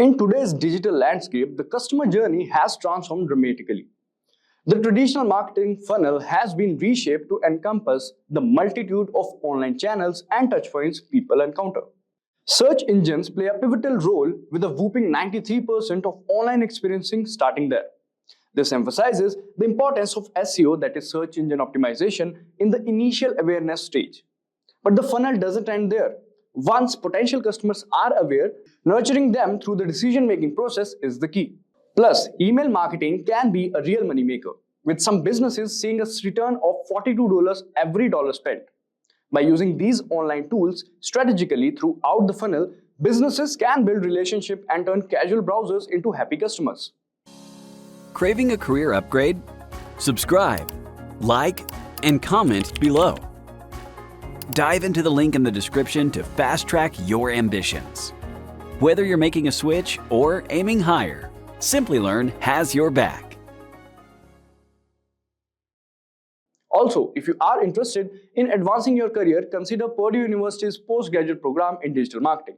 In today's digital landscape, the customer journey has transformed dramatically. The traditional marketing funnel has been reshaped to encompass the multitude of online channels and touchpoints people encounter. Search engines play a pivotal role with a whooping 93% of online experiencing starting there. This emphasizes the importance of SEO, that is search engine optimization, in the initial awareness stage. But the funnel doesn't end there. Once potential customers are aware, nurturing them through the decision-making process is the key. Plus, email marketing can be a real moneymaker, with some businesses seeing a return of $42 every dollar spent. By using these online tools strategically throughout the funnel, businesses can build relationships and turn casual browsers into happy customers. Craving a career upgrade? Subscribe, like, and comment below. Dive into the link in the description to fast-track your ambitions. Whether you're making a switch or aiming higher, Simplilearn has your back. Also, if you are interested in advancing your career, consider Purdue University's postgraduate program in digital marketing.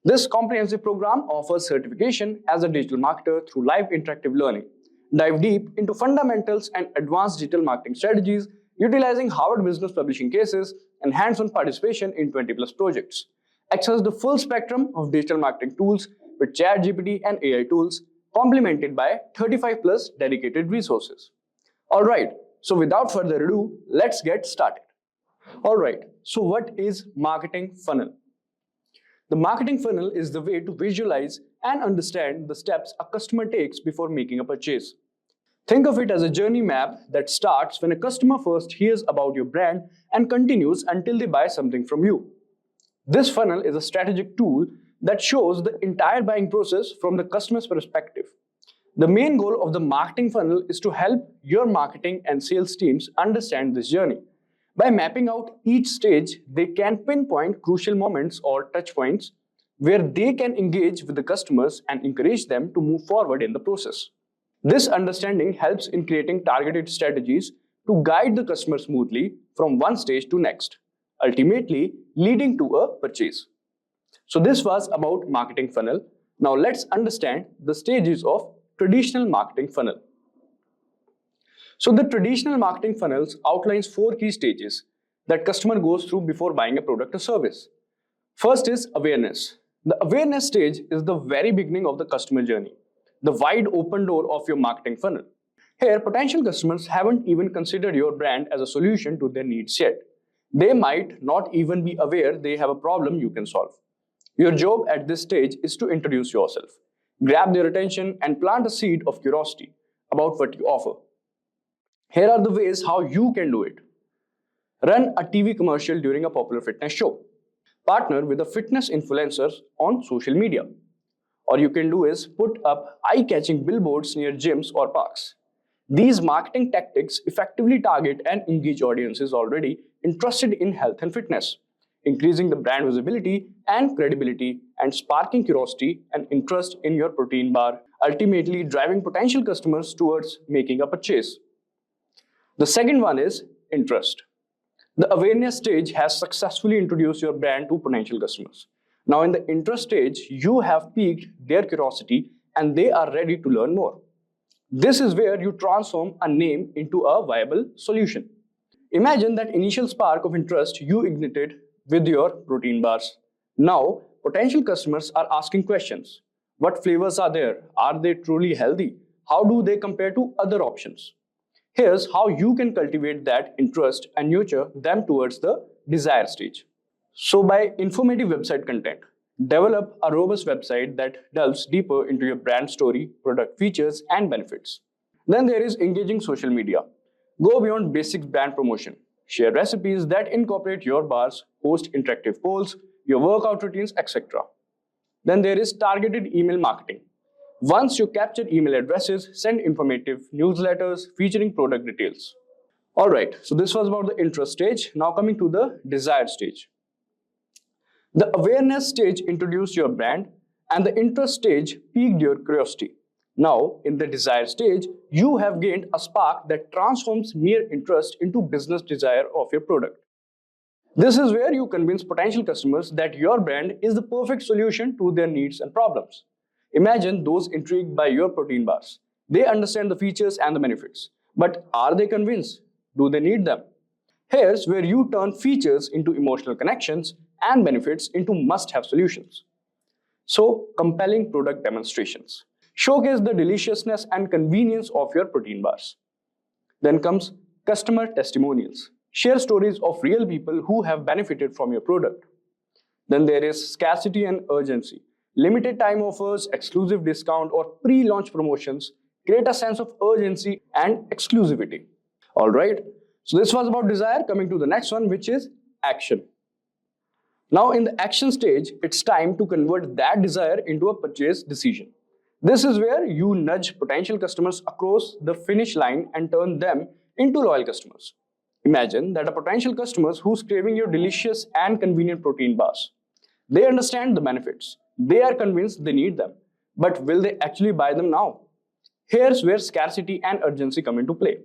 This comprehensive program offers certification as a digital marketer through live interactive learning. Dive deep into fundamentals and advanced digital marketing strategies, utilizing Harvard Business Publishing cases and hands-on participation in 20+ projects. Access the full spectrum of digital marketing tools with ChatGPT and AI tools, complemented by 35+ dedicated resources. Alright, so without further ado, let's get started. Alright, so what is marketing funnel? The marketing funnel is the way to visualize and understand the steps a customer takes before making a purchase. Think of it as a journey map that starts when a customer first hears about your brand and continues until they buy something from you. This funnel is a strategic tool that shows the entire buying process from the customer's perspective. The main goal of the marketing funnel is to help your marketing and sales teams understand this journey. By mapping out each stage, they can pinpoint crucial moments or touch points where they can engage with the customers and encourage them to move forward in the process. This understanding helps in creating targeted strategies to guide the customer smoothly from one stage to next, ultimately leading to a purchase. So this was about marketing funnel. Now let's understand the stages of traditional marketing funnel. So the traditional marketing funnels outlines 4 key stages that customer goes through before buying a product or service. First is awareness. The awareness stage is the very beginning of the customer journey, the wide open door of your marketing funnel. Here, potential customers haven't even considered your brand as a solution to their needs yet. They might not even be aware they have a problem you can solve. Your job at this stage is to introduce yourself, grab their attention, and plant a seed of curiosity about what you offer. Here are the ways how you can do it. Run a TV commercial during a popular fitness show. Partner with a fitness influencer on social media. Or you can do is put up eye-catching billboards near gyms or parks. These marketing tactics effectively target and engage audiences already interested in health and fitness, increasing the brand visibility and credibility and sparking curiosity and interest in your protein bar, ultimately driving potential customers towards making a purchase. The second one is interest. The awareness stage has successfully introduced your brand to potential customers. Now in the interest stage, you have piqued their curiosity and they are ready to learn more. This is where you transform a name into a viable solution. Imagine that initial spark of interest you ignited with your protein bars. Now, potential customers are asking questions. What flavors are there? Are they truly healthy? How do they compare to other options? Here's how you can cultivate that interest and nurture them towards the desire stage. So by informative website content, develop a robust website that delves deeper into your brand story, product features, and benefits. Then there is engaging social media. Go beyond basic brand promotion. Share recipes that incorporate your bars, host interactive polls, your workout routines, etc. Then there is targeted email marketing. Once you capture email addresses, send informative newsletters featuring product details. Alright, so this was about the interest stage. Now coming to the desire stage. The awareness stage introduced your brand and the interest stage piqued your curiosity. Now, in the desire stage, you have gained a spark that transforms mere interest into business desire of your product. This is where you convince potential customers that your brand is the perfect solution to their needs and problems. Imagine those intrigued by your protein bars. They understand the features and the benefits. But are they convinced? Do they need them? Here's where you turn features into emotional connections and benefits into must-have solutions. So, compelling product demonstrations. Showcase the deliciousness and convenience of your protein bars. Then comes customer testimonials. Share stories of real people who have benefited from your product. Then there is scarcity and urgency. Limited time offers, exclusive discount, or pre-launch promotions create a sense of urgency and exclusivity. All right. So this was about desire. Coming to the next one, which is action. Now in the action stage, it's time to convert that desire into a purchase decision. This is where you nudge potential customers across the finish line and turn them into loyal customers. Imagine that a potential customer who's craving your delicious and convenient protein bars. They understand the benefits. They are convinced they need them. But will they actually buy them now? Here's where scarcity and urgency come into play.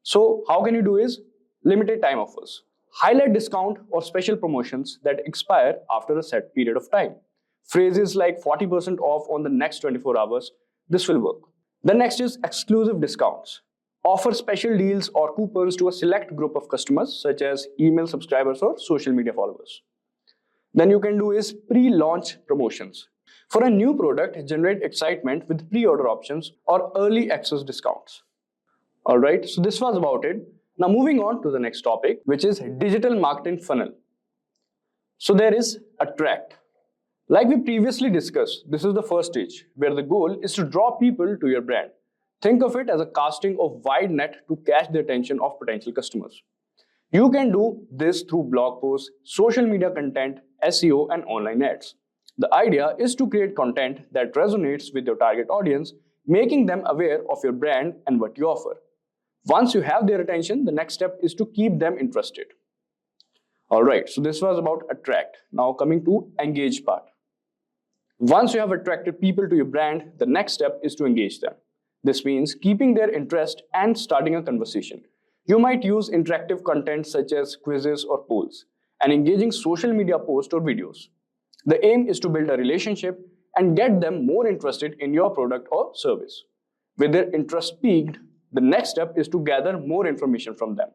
So how can you do is limited time offers. Highlight discount or special promotions that expire after a set period of time. Phrases like 40% off on the next 24 hours, this will work. The next is exclusive discounts. Offer special deals or coupons to a select group of customers such as email subscribers or social media followers. Then you can do is pre-launch promotions. For a new product, generate excitement with pre-order options or early access discounts. Alright, so this was about it. Now moving on to the next topic, which is digital marketing funnel. So there is attract. Like we previously discussed, this is the first stage where the goal is to draw people to your brand. Think of it as a casting of wide net to catch the attention of potential customers. You can do this through blog posts, social media content, SEO, and online ads. The idea is to create content that resonates with your target audience, making them aware of your brand and what you offer. Once you have their attention, the next step is to keep them interested. Alright, so this was about attract. Now coming to engage part. Once you have attracted people to your brand, the next step is to engage them. This means keeping their interest and starting a conversation. You might use interactive content such as quizzes or polls, and engaging social media posts or videos. The aim is to build a relationship and get them more interested in your product or service. With their interest peaked, the next step is to gather more information from them.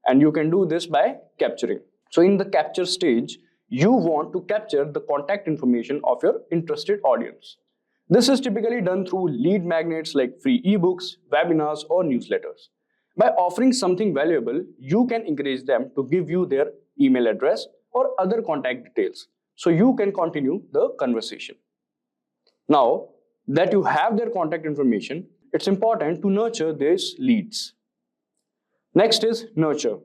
And you can do this by capturing. So in the capture stage, you want to capture the contact information of your interested audience. This is typically done through lead magnets like free ebooks, webinars, or newsletters. By offering something valuable, you can encourage them to give you their email address or other contact details so you can continue the conversation. Now that you have their contact information, it's important to nurture these leads. Next is nurture.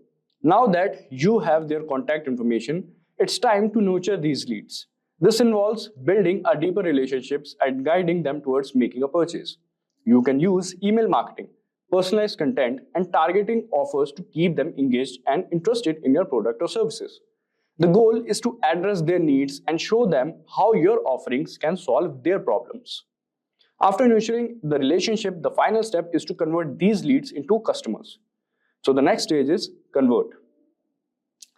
Now that you have their contact information, it's time to nurture these leads. This involves building a deeper relationships and guiding them towards making a purchase. You can use email marketing, personalized content, and targeting offers to keep them engaged and interested in your product or services. The goal is to address their needs and show them how your offerings can solve their problems. After nurturing the relationship, the final step is to convert these leads into customers. So the next stage is convert.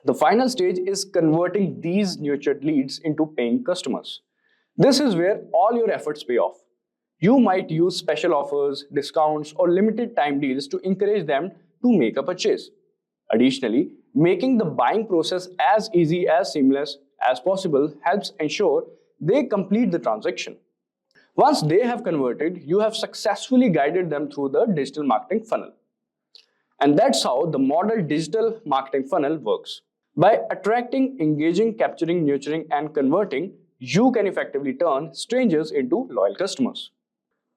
The final stage is converting these nurtured leads into paying customers. This is where all your efforts pay off. You might use special offers, discounts, or limited time deals to encourage them to make a purchase. Additionally, making the buying process as easy as seamless as possible helps ensure they complete the transaction. Once they have converted, you have successfully guided them through the digital marketing funnel. And that's how the model digital marketing funnel works. By attracting, engaging, capturing, nurturing, and converting, you can effectively turn strangers into loyal customers.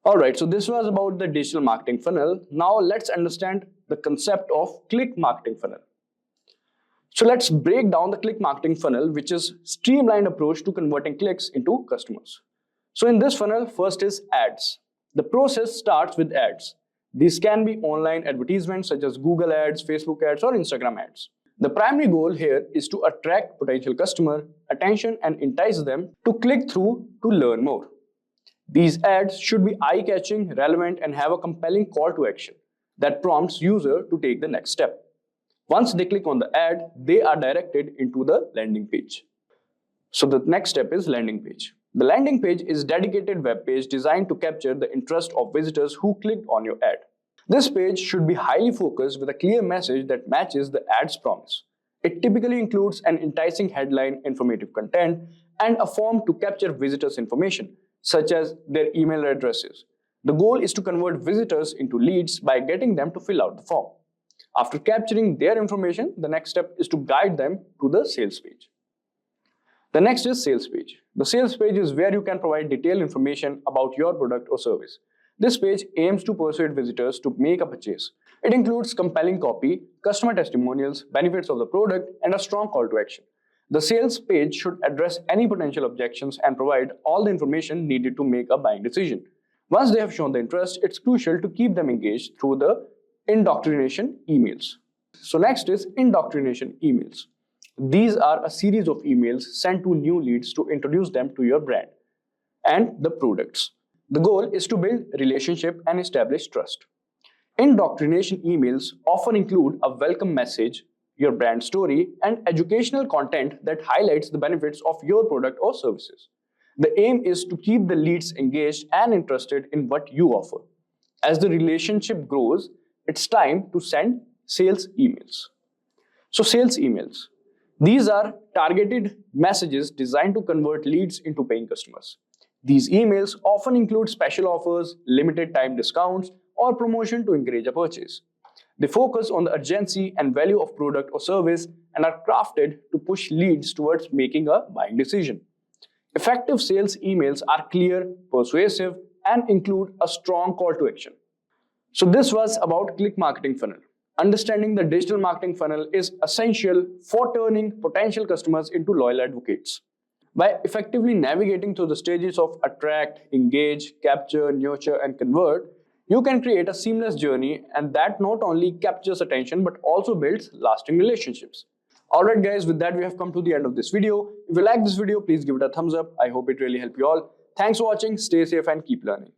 Alright, so this was about the digital marketing funnel. Now let's understand the concept of click marketing funnel. So let's break down the click marketing funnel, which is a streamlined approach to converting clicks into customers. So in this funnel, first is ads. The process starts with ads. These can be online advertisements such as Google ads, Facebook ads, or Instagram ads. The primary goal here is to attract potential customer attention and entice them to click through to learn more. These ads should be eye-catching, relevant, and have a compelling call to action that prompts user to take the next step. Once they click on the ad, they are directed into the landing page. So the next step is landing page. The landing page is a dedicated web page designed to capture the interest of visitors who clicked on your ad. This page should be highly focused with a clear message that matches the ad's promise. It typically includes an enticing headline, informative content, and a form to capture visitors' information, such as their email addresses. The goal is to convert visitors into leads by getting them to fill out the form. After capturing their information, the next step is to guide them to the sales page. The next is sales page. The sales page is where you can provide detailed information about your product or service. This page aims to persuade visitors to make a purchase. It includes compelling copy, customer testimonials, benefits of the product, and a strong call to action. The sales page should address any potential objections and provide all the information needed to make a buying decision. Once they have shown the interest, it's crucial to keep them engaged through the indoctrination emails. So next is indoctrination emails. These are a series of emails sent to new leads to introduce them to your brand and the products. The goal is to build relationship and establish trust. Indoctrination emails often include a welcome message, your brand story, and educational content that highlights the benefits of your product or services. The aim is to keep the leads engaged and interested in what you offer. As the relationship grows, it's time to send sales emails. So sales emails. These are targeted messages designed to convert leads into paying customers. These emails often include special offers, limited time discounts, or promotion to encourage a purchase. They focus on the urgency and value of product or service and are crafted to push leads towards making a buying decision. Effective sales emails are clear, persuasive, and include a strong call to action. So this was about click marketing funnel. Understanding the digital marketing funnel is essential for turning potential customers into loyal advocates. By effectively navigating through the stages of attract, engage, capture, nurture, and convert, you can create a seamless journey, and that not only captures attention but also builds lasting relationships. Alright guys, with that we have come to the end of this video. If you like this video, please give it a thumbs up. I hope it really helped you all. Thanks for watching, stay safe and keep learning.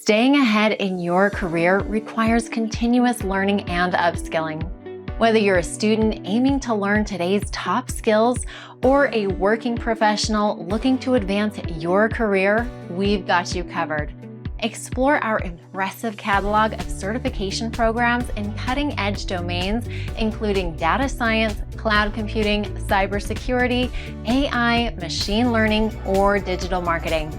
Staying ahead in your career requires continuous learning and upskilling. Whether you're a student aiming to learn today's top skills or a working professional looking to advance your career, we've got you covered. Explore our impressive catalog of certification programs in cutting-edge domains, including data science, cloud computing, cybersecurity, AI, machine learning, or digital marketing.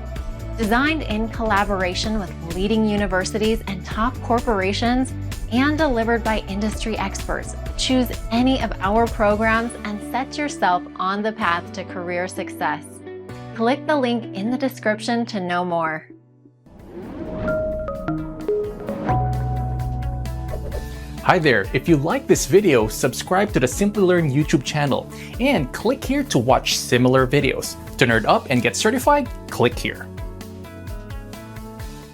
Designed in collaboration with leading universities and top corporations and delivered by industry experts, choose any of our programs and set yourself on the path to career success. Click the link in the description to know more. Hi there, if you like this video, subscribe to the Simplilearn YouTube channel and click here to watch similar videos. To nerd up and get certified, click here.